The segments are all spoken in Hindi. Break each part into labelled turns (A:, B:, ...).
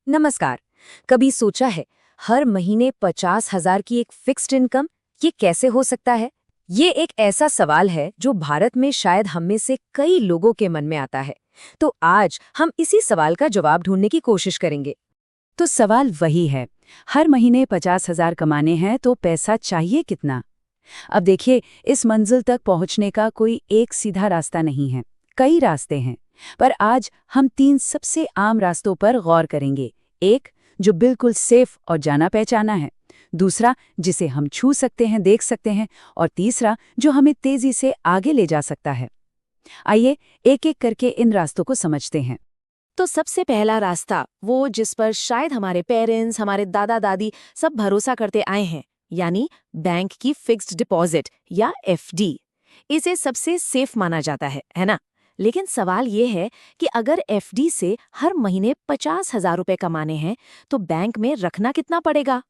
A: नमस्कार। कभी सोचा है हर महीने 50,000 की एक फिक्स्ड इनकम, ये कैसे हो सकता है? ये एक ऐसा सवाल है जो भारत में शायद हम में से कई लोगों के मन में आता है। तो आज हम इसी सवाल का जवाब ढूंढने की कोशिश करेंगे।
B: तो सवाल वही है, हर महीने 50,000 कमाने हैं तो पैसा चाहिए कितना? अब देखिए, इस मंजिल तक पहुंचने का कोई एक सीधा रास्ता नहीं है, कई रास्ते हैं। पर आज हम 3 सबसे आम रास्तों पर गौर करेंगे। एक, जो बिल्कुल सेफ और जाना पहचाना है। दूसरा, जिसे हम छू सकते हैं, देख सकते हैं। और तीसरा, जो हमें तेजी से आगे ले जा सकता है। आइए एक एक करके इन रास्तों को समझते हैं।
A: तो सबसे पहला रास्ता, वो जिस पर शायद हमारे पेरेंट्स, हमारे दादा दादी सब भरोसा करते आए हैं, यानी बैंक की फिक्स्ड डिपॉजिट या एफडी। इसे सबसे सेफ माना जाता है ना? लेकिन सवाल ये है कि अगर एफडी से हर महीने 50,000 रुपए कमाने हैं तो बैंक में रखना कितना पड़ेगा?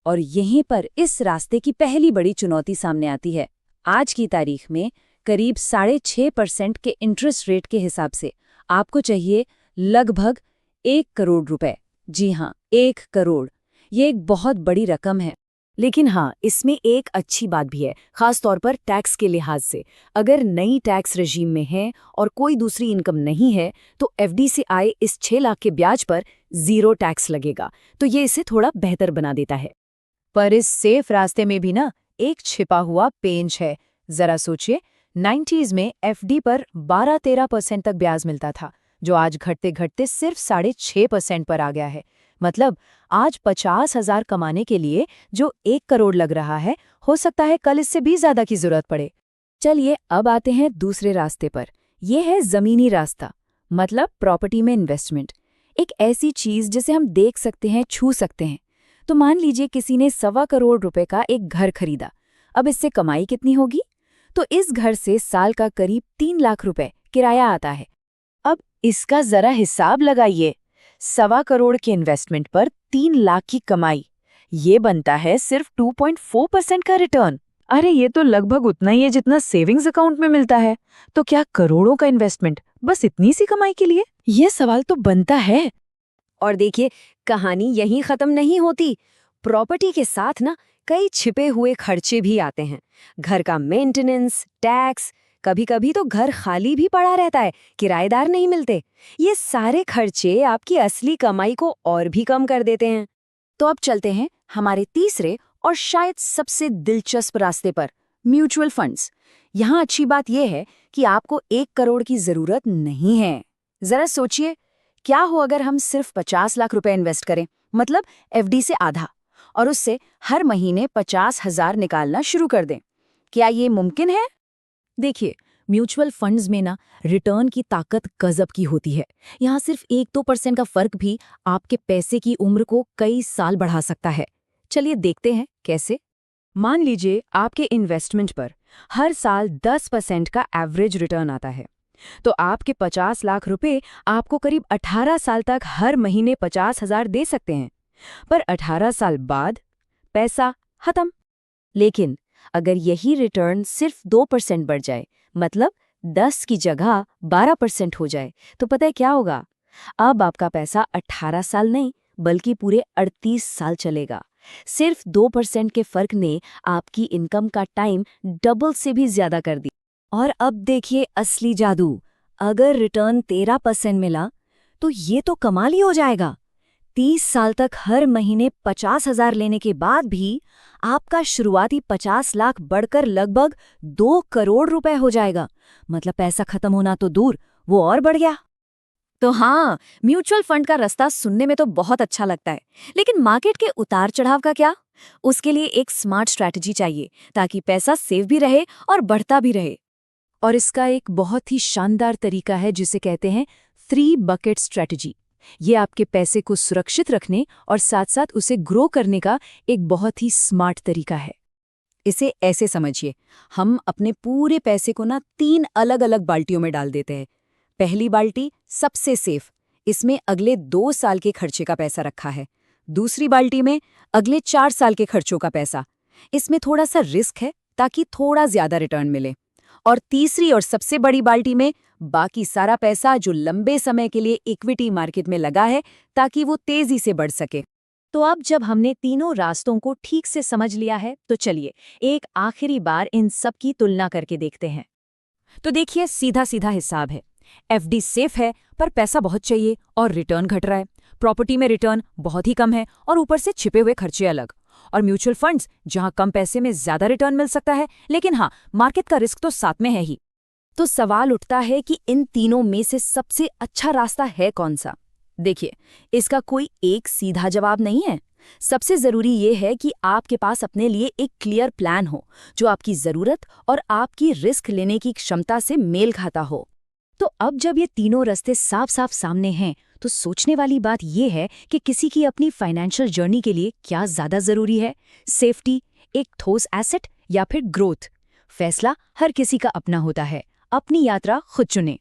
B: और यहीं पर इस रास्ते की पहली बड़ी चुनौती सामने आती है। आज की तारीख में करीब 6.5% के इंटरेस्ट रेट के हिसाब से आपको चाहिए लगभग 1 करोड़ रुपए। जी हाँ, 1 करोड़। ये एक बहुत बड़ी रकम है।
A: लेकिन हाँ, इसमें एक अच्छी बात भी है, खास तौर पर टैक्स के लिहाज से। अगर नई टैक्स रजीम में है और कोई दूसरी इनकम नहीं है तो एफडी से आए इस 6 लाख के ब्याज पर 0 टैक्स लगेगा। तो ये इसे थोड़ा बेहतर बना देता है।
B: पर इस सेफ रास्ते में भी ना एक छिपा हुआ पेंच है। जरा सोचिए, 90s में एफडी पर 12-13% तक ब्याज मिलता था, जो आज घटते घटते सिर्फ 6.5% पर आ गया है। मतलब आज 50,000 कमाने के लिए जो 1 करोड़ लग रहा है, हो सकता है कल इससे भी ज्यादा की जरूरत पड़े। चलिए अब आते हैं दूसरे रास्ते पर। यह है जमीनी रास्ता, मतलब प्रॉपर्टी में इन्वेस्टमेंट। एक ऐसी चीज जिसे हम देख सकते हैं, छू सकते हैं। तो मान लीजिए किसी ने 1.25 करोड़ रुपए का एक घर खरीदा। अब इससे कमाई कितनी होगी? तो इस घर से साल का करीब 3 लाख रुपए किराया आता है। अब इसका जरा हिसाब लगाइए। 1.25 करोड़ के इन्वेस्टमेंट पर 3 लाख की कमाई, ये बनता है सिर्फ 2.4% का रिटर्न। अरे ये तो लगभग उतना ही है जितना सेविंग्स अकाउंट में मिलता है। तो क्या करोड़ों का इन्वेस्टमेंट बस इतनी सी कमाई के लिए? ये सवाल तो बनता है।
A: और देखिए, कहानी यहीं खत्म नहीं होती। प्रॉपर्टी के साथ ना कई छिपे हुए खर्चे भी आते हैं। घर का मेंटेनेंस, टैक्स, कभी-कभी तो घर खाली भी पड़ा रहता है, किराएदार नहीं मिलते। ये सारे खर्चे आपकी असली कमाई को और भी कम कर देते हैं।
B: तो अब चलते हैं हमारे तीसरे और शायद सबसे दिलचस्प रास्ते पर, म्यूचुअल फंड्स। यहाँ अच्छी बात यह है कि आपको 1 करोड़ की जरूरत नहीं है। जरा सोचिए, क्या हो अगर हम सिर्फ 50 लाख रुपए इन्वेस्ट करें, मतलब एफडी से आधा, और उससे हर महीने 50,000 निकालना शुरू कर दें? क्या ये मुमकिन है? देखिए, म्यूचुअल फंड्स में ना रिटर्न की ताकत गजब की होती है। यहाँ सिर्फ 1-2% का फर्क भी आपके पैसे की उम्र को कई साल बढ़ा सकता है। चलिए देखते हैं कैसे। मान लीजिए आपके इन्वेस्टमेंट पर हर साल 10% का एवरेज रिटर्न आता है, तो आपके 50 लाख रुपए आपको करीब 18 साल तक हर महीने 50,000 दे सकते हैं। पर 18 साल बाद पैसा खत्म। लेकिन अगर यही रिटर्न सिर्फ 2% बढ़ जाए, मतलब 10 की जगह 12% हो जाए, तो पता है क्या होगा? अब आपका पैसा 18 साल नहीं बल्कि पूरे 38 साल चलेगा। सिर्फ 2% के फर्क ने आपकी इनकम का टाइम डबल से भी ज्यादा कर दिया। और अब देखिए असली जादू। अगर रिटर्न 13% मिला तो ये तो कमाल ही हो जाएगा। 30 साल तक हर महीने 50,000 लेने के बाद भी आपका शुरुआती 50 लाख बढ़कर लगभग 2 करोड़ रुपए हो जाएगा। मतलब पैसा खत्म होना तो दूर, वो और बढ़ गया।
A: तो हाँ, म्यूचुअल फंड का रास्ता सुनने में तो बहुत अच्छा लगता है, लेकिन मार्केट के उतार चढ़ाव का क्या? उसके लिए एक स्मार्ट स्ट्रैटेजी चाहिए ताकि पैसा सेफ भी रहे और बढ़ता भी रहे।
B: और इसका एक बहुत ही शानदार तरीका है जिसे कहते हैं 3 बकेट स्ट्रैटेजी। ये आपके पैसे को सुरक्षित रखने और साथ साथ उसे ग्रो करने का एक बहुत ही स्मार्ट तरीका है। इसे ऐसे समझिए, हम अपने पूरे पैसे को ना 3 अलग-अलग बाल्टियों में डाल देते हैं। पहली बाल्टी सबसे सेफ, इसमें अगले 2 साल के खर्चे का पैसा रखा है। दूसरी बाल्टी में अगले 4 साल के खर्चों का पैसा, इसमें थोड़ा सा रिस्क है ताकि थोड़ा ज्यादा रिटर्न मिले। और तीसरी और सबसे बड़ी बाल्टी में बाकी सारा पैसा जो लंबे समय के लिए इक्विटी मार्केट में लगा है ताकि वो तेजी से बढ़ सके।
A: तो अब जब हमने तीनों रास्तों को ठीक से समझ लिया है तो चलिए एक आखिरी बार इन सब की तुलना करके देखते हैं।
B: तो देखिए, सीधा सीधा हिसाब है। एफडी सेफ है पर पैसा बहुत चाहिए और रिटर्न घट रहा है। प्रॉपर्टी में रिटर्न बहुत ही कम है और ऊपर से छिपे हुए खर्चे अलग। और म्यूचुअल फंड्स जहां कम पैसे में ज्यादा रिटर्न मिल सकता है, लेकिन हाँ, मार्केट का रिस्क तो साथ में है ही। तो सवाल उठता है कि इन तीनों में से सबसे अच्छा रास्ता है कौन सा? देखिए, इसका कोई एक सीधा जवाब नहीं है। सबसे जरूरी ये है कि आपके पास अपने लिए एक क्लियर प्लान हो जो आपकी जरूरत और आपकी रिस्क लेने की क्षमता से मेल खाता हो।
A: तो अब जब ये तीनों रास्ते साफ साफ सामने हैं तो सोचने वाली बात ये है कि किसी की अपनी फाइनेंशियल जर्नी के लिए क्या ज्यादा जरूरी है, सेफ्टी, एक ठोस एसेट या फिर ग्रोथ। फैसला हर किसी का अपना होता है। अपनी यात्रा खुद चुने।